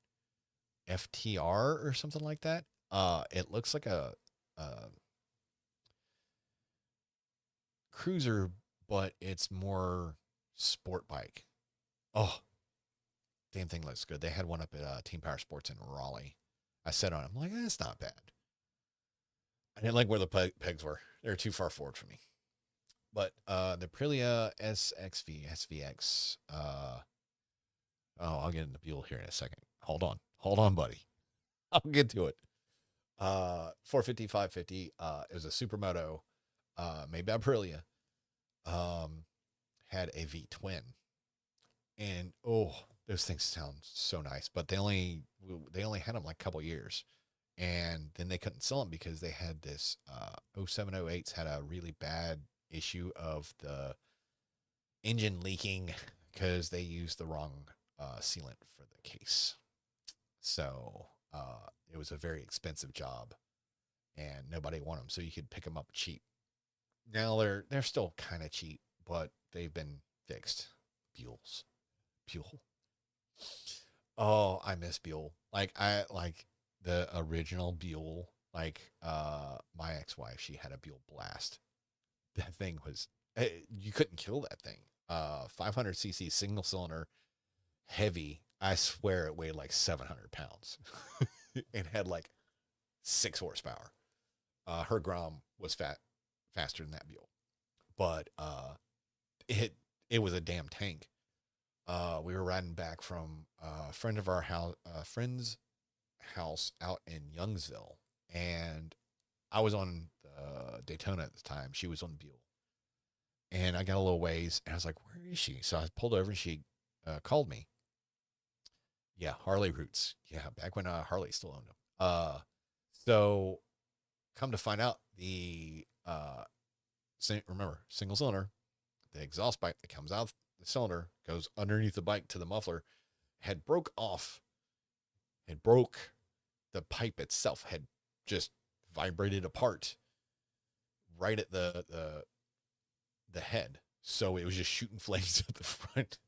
FTR or something like that. It looks like a cruiser, but it's more sport bike. Oh, damn thing looks good. They had one up at Team Power Sports in Raleigh. I sat on it. I'm like, it's not bad. I didn't like where the pegs were. They were too far forward for me. But the Aprilia SXV, SVX, I'll get into Buell here in a second. Hold on, buddy. I'll get to it. 450, 550. It was a supermoto, made by Aprilia. Had a V twin, and oh, those things sound so nice. But they only had them like a couple years, and then they couldn't sell them because they had this 0708s had a really bad issue of the engine leaking because they used the wrong sealant for the case. So it was a very expensive job, and nobody wanted them. So you could pick them up cheap. Now they're still kind of cheap, but they've been fixed. Buell. Oh, I miss Buell. Like I like the original Buell. Like my ex-wife, she had a Buell Blast. That thing was you couldn't kill that thing. 500cc single cylinder, heavy. I swear it weighed like 700 pounds. It had like 6 horsepower. Her Grom was faster than that Buell, but it was a damn tank. We were riding back from a friend of our house, friend's house out in Youngsville, and I was on Daytona at the time. She was on Buell, and I got a little ways, and I was like, "Where is she?" So I pulled over, and she called me. Yeah, Harley roots. Yeah, back when Harley still owned them. So come to find out, the remember single cylinder, the exhaust pipe that comes out the cylinder goes underneath the bike to the muffler, had broke off, had broke the pipe itself, had just vibrated apart right at the head. So it was just shooting flames at the front.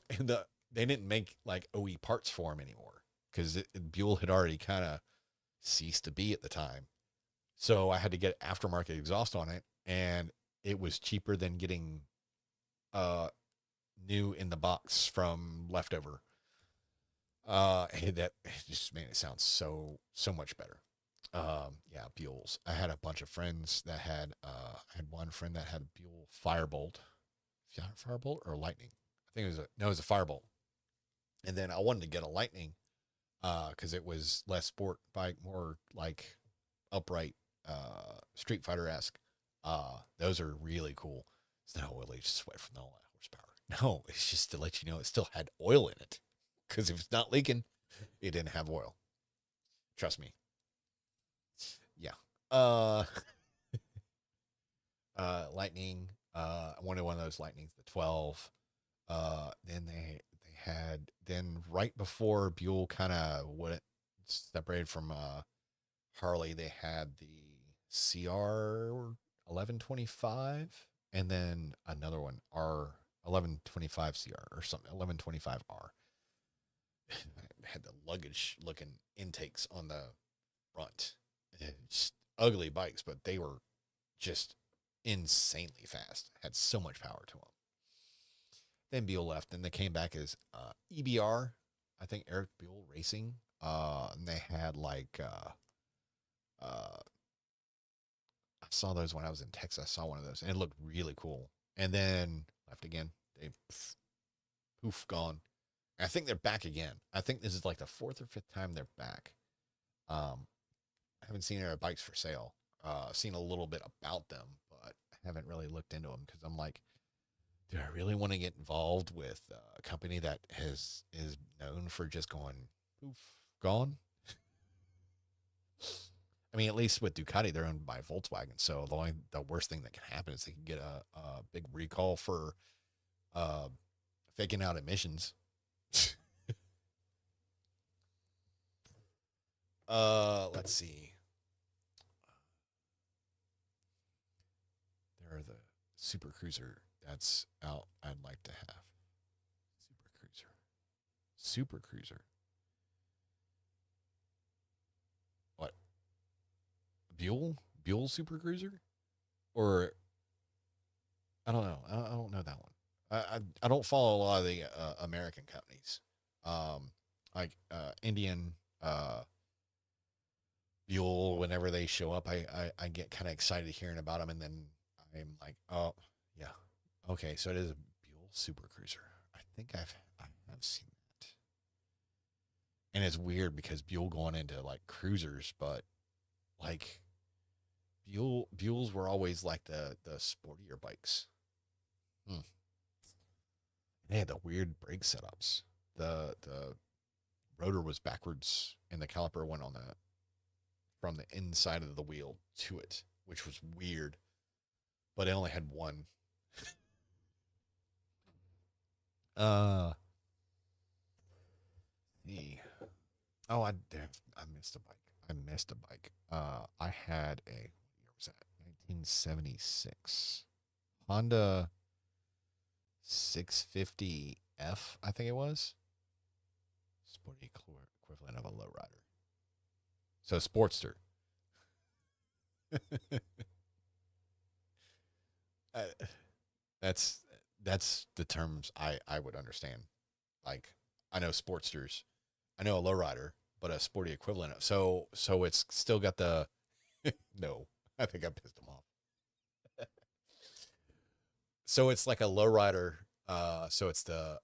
And they didn't make like OE parts for them anymore because Buell had already kind of ceased to be at the time. So I had to get aftermarket exhaust on it, and it was cheaper than getting new in the box from leftover. And that just made it sound so much better. Yeah, Buells. I had a bunch of friends that had I had one friend that had a Buell Firebolt. Firebolt or Lightning? I think it was a Firebolt. And then I wanted to get a Lightning because it was less sport bike, more like upright, Street Fighter esque. Those are really cool. It's not oil leach sweat from all that horsepower. No, it's just to let you know it still had oil in it. Because if it's not leaking, it didn't have oil. Trust me. Yeah. Uh, Lightning. I wanted one of those Lightnings, the 12. Then they had then right before Buell kind of what it separated from Harley, they had the CR 1125, and then another one R 1125 CR or something 1125 R. Had the luggage looking intakes on the front. Just ugly bikes, but they were just insanely fast. Had so much power to them. Then Buell left, and they came back as EBR. I think Eric Buell Racing. And they had like I saw those when I was in Texas. I saw one of those, and it looked really cool. And then left again. They poof gone. And I think they're back again. I think this is like the fourth or fifth time they're back. I haven't seen their bikes for sale. Seen a little bit about them, but I haven't really looked into them because I'm like, do I really want to get involved with a company that is known for just going poof gone? I mean, at least with Ducati, they're owned by Volkswagen, so the worst thing that can happen is they can get a big recall for uh, faking out emissions. Let's see. There are the Super Cruiser that's out. I'd like to have Super Cruiser. Super Cruiser. What? Buell Super Cruiser? Or I don't know. I don't know that one. I don't follow a lot of the American companies. Like Indian Buell. Whenever they show up, I get kind of excited hearing about them, and then I'm like, oh yeah, okay, so it is a Buell Super Cruiser. I have seen that, and it's weird because Buell going into like cruisers, but like Buells were always like the sportier bikes. Hmm. They had the weird brake setups. The rotor was backwards, and the caliper went on the from the inside of the wheel to it, which was weird. But it only had one. uh, the oh, I missed a bike. I missed a bike. I had a what year was that? 1976 Honda 650F. I think it was sporty equivalent of a lowrider. So Sportster. uh, that's that's the terms I would understand. Like I know Sportsters, I know a lowrider, but a sporty equivalent. So it's still got the no. I think I pissed him off. So it's like a lowrider. So it's the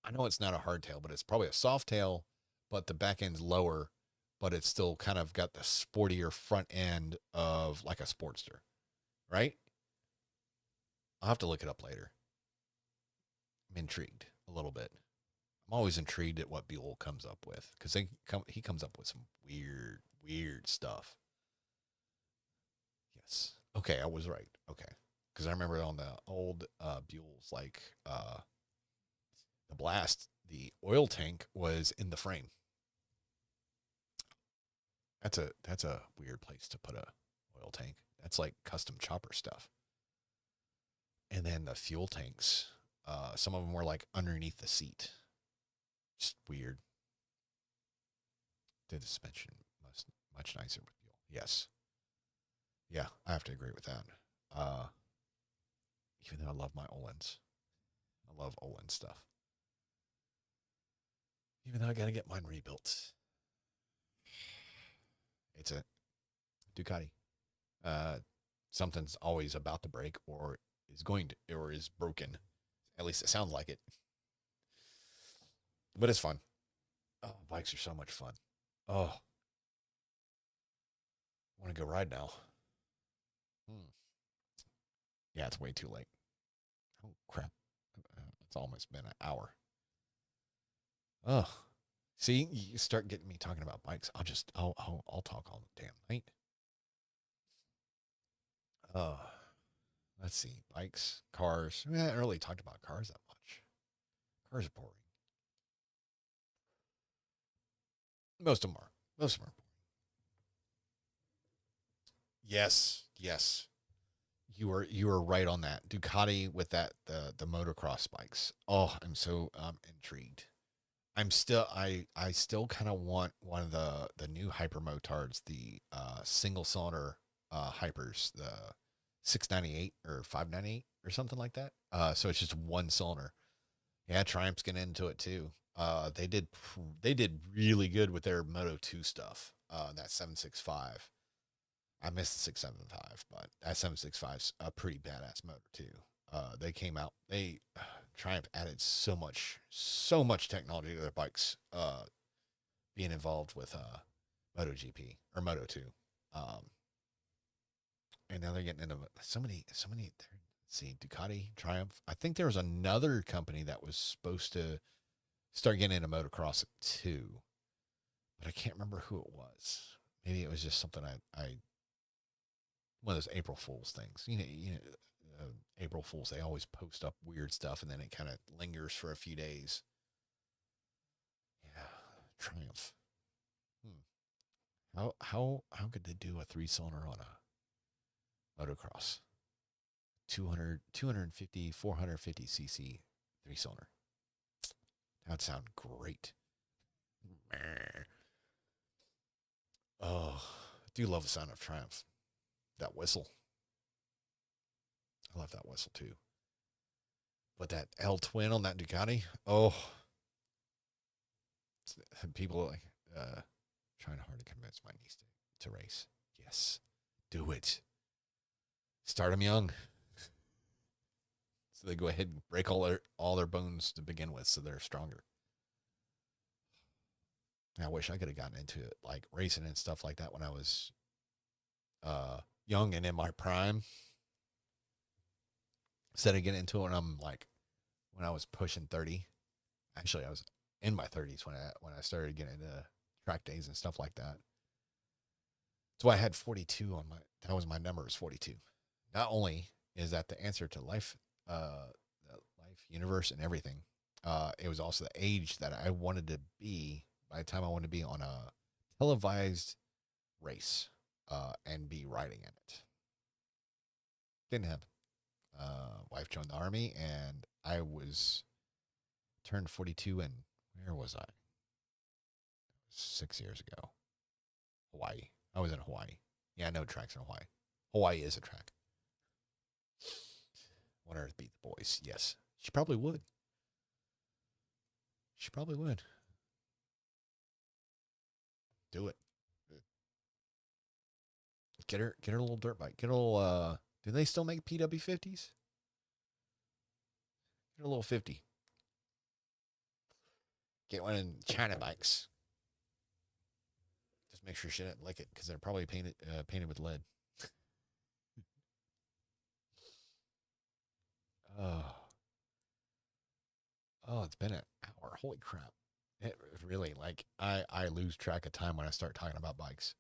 I know it's not a hardtail, but it's probably a soft tail, but the back end's lower, but it's still kind of got the sportier front end of like a Sportster, right? I'll have to look it up later. I'm intrigued a little bit. I'm always intrigued at what Buell comes up with because he comes up with some weird stuff. Yes. Okay, I was right. Okay, because I remember on the old Buells, like the Blast, the oil tank was in the frame. That's a weird place to put a oil tank. That's like custom chopper stuff. And then the fuel tanks, some of them were like underneath the seat. Just weird. The suspension much nicer with fuel. Yes. Yeah, I have to agree with that. Uh, Even though I love my Olins. I love Olin stuff. Even though I gotta get mine rebuilt. It's a Ducati. Uh, Something's always about to break or is going to or is broken. At least it sounds like it. But it's fun. Oh, bikes are so much fun. Oh, I want to go ride now. Hmm. Yeah, it's way too late. Oh crap! It's almost been an hour. Oh, see, you start getting me talking about bikes. I'll talk all the damn night. Oh, let's see, bikes, cars. I haven't really talked about cars that much. Cars are boring. Most of them are. Most of them are. Yes, yes. You were right on that. Ducati with the motocross bikes. Oh, I'm so intrigued. I still kind of want one of the new hyper motards, the single cylinder hypers, the 698 or 598 or something like that. So it's just one cylinder. Yeah, Triumph's getting into it too. They did really good with their Moto 2 stuff. That 765. I missed the 675, but that 765's a pretty badass motor too. They came out. They Triumph added so much technology to their bikes. Being involved with MotoGP or Moto 2, um, and now they're getting into so many. Let's see, Ducati, Triumph. I think there was another company that was supposed to start getting into motocross too, but I can't remember who it was. Maybe it was just something I one of those April Fools things. April Fools, they always post up weird stuff and then it kind of lingers for a few days. Yeah, Triumph. Hmm. How could they do a 3-cylinder on a motocross? 200, 250, 450 cc 3-cylinder. That'd sound great. Oh, I do love the sound of Triumph. That whistle. I love that whistle too. But that L twin on that Ducati, oh, people are like trying hard to convince my niece to race. Yes, do it. Start them young, so they go ahead and break all their bones to begin with, so they're stronger. I wish I could have gotten into it, like racing and stuff like that when I was young and in my prime. Instead of getting into it when when I was pushing 30. Actually, I was in my 30s when I started getting into track days and stuff like that. That's why I had 42 on my. That was my number, is 42. Not only is that the answer to life, universe, and everything, it was also the age that I wanted to be by the time I wanted to be on a televised race and be riding in it. Didn't happen. Wife joined the army, and I was turned 42. And where was I? 6 years ago. Hawaii. I was in Hawaii. Yeah, I know tracks in Hawaii. Hawaii is a track. Want her to beat the boys? Yes, she probably would. She probably would. Do it. Get her a little dirt bike. Get a little. Do they still make PW50s? Get a little 50. Get one in China bikes. Just make sure she didn't lick it because they're probably painted with lead. Oh, oh, it's been an hour. Holy crap! It really I lose track of time when I start talking about bikes.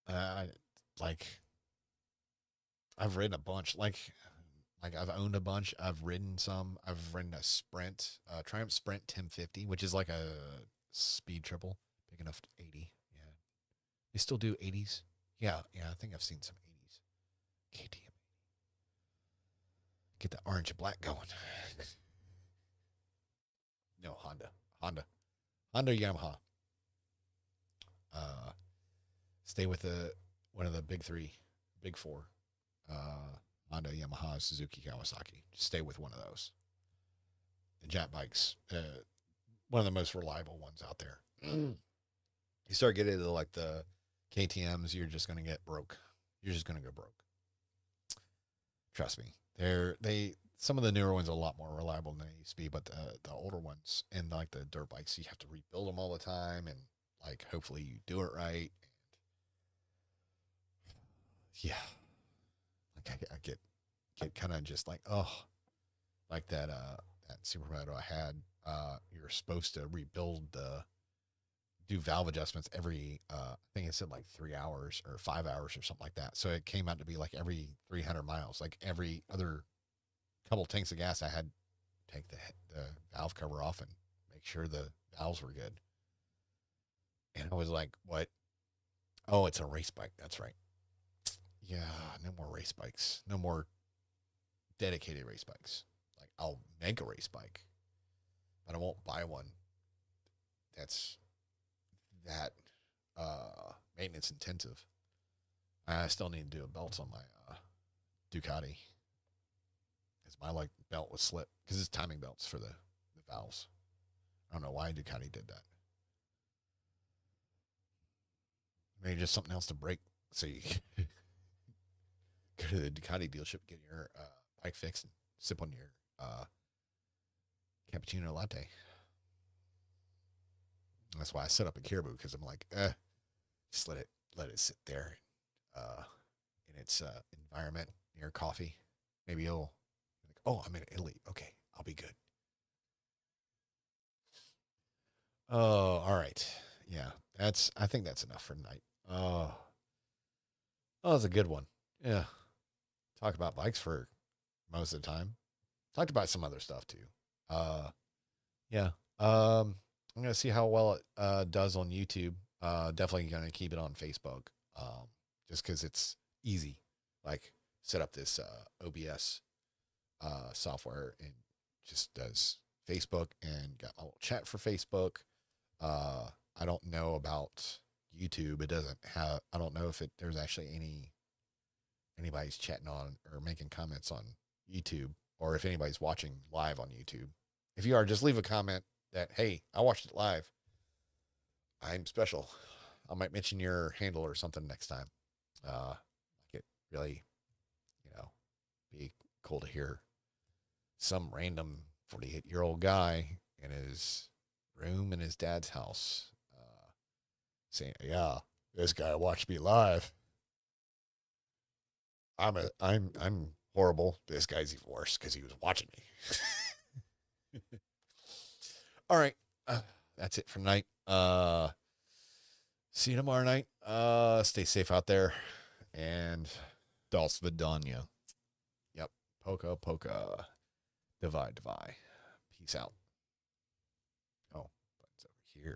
I like I've ridden a bunch. Like I've owned a bunch. I've ridden some. I've ridden a Sprint, Triumph Sprint 1050, which is like a speed triple, big enough to 80. Yeah, they still do 80s. Yeah, yeah. I think I've seen some 80s. KTM. Get the orange and black going. No, Honda, Yamaha. Uh, stay with the one of the big three, big four. Uh, Honda, Yamaha, Suzuki, Kawasaki. Just stay with one of those. The Jet bikes, one of the most reliable ones out there. You start getting into like the KTM's, you're just gonna get broke. You're just gonna go broke. Trust me. some of the newer ones are a lot more reliable than they used to be, but the older ones and like the dirt bikes, you have to rebuild them all the time, and like hopefully you do it right. Yeah, like I get kind of just like, oh, like that supermoto I had. You're supposed to rebuild the do valve adjustments every I think it said like 3 hours or 5 hours or something like that. So it came out to be like every 300 miles, like every other couple tanks of gas, I had to take the valve cover off and make sure the valves were good. And I was like, what? Oh, it's a race bike. That's right. Yeah, no more race bikes. No more dedicated race bikes. Like I'll make a race bike, but I won't buy one that's that maintenance intensive. I still need to do a belts on my Ducati because my like belt was slipped because it's timing belts for the valves. I don't know why Ducati did that. Maybe just something else to break so you go to the Ducati dealership, get your bike fixed, and sip on your cappuccino latte. That's why I set up a Caribou because I'm like, just let it sit there in its environment near coffee. Maybe you'll like, oh, I'm in Italy. Okay, I'll be good. Oh, all right. Yeah, I think that's enough for tonight. Oh, that's a good one. Yeah, talk about bikes for most of the time. Talked about some other stuff too. Uh, yeah. I'm gonna see how well it does on YouTube. Definitely gonna keep it on Facebook. Just because it's easy. Like set up this OBS software and just does Facebook and got a little chat for Facebook. I don't know about YouTube. It doesn't have. I don't know if there's actually anybody's chatting on or making comments on YouTube, or if anybody's watching live on YouTube. If you are, just leave a comment that, hey, I watched it live. I'm special. I might mention your handle or something next time. Like it really, be cool to hear some random 48-year-old guy in his room in his dad's house saying, "Yeah, this guy watched me live. I'm horrible. This guy's even worse because he was watching me." All right, that's it for tonight. See you tomorrow night. Stay safe out there, and Dos Vidania. yep, polka polka, divide divide. Peace out. Oh, but it's over here.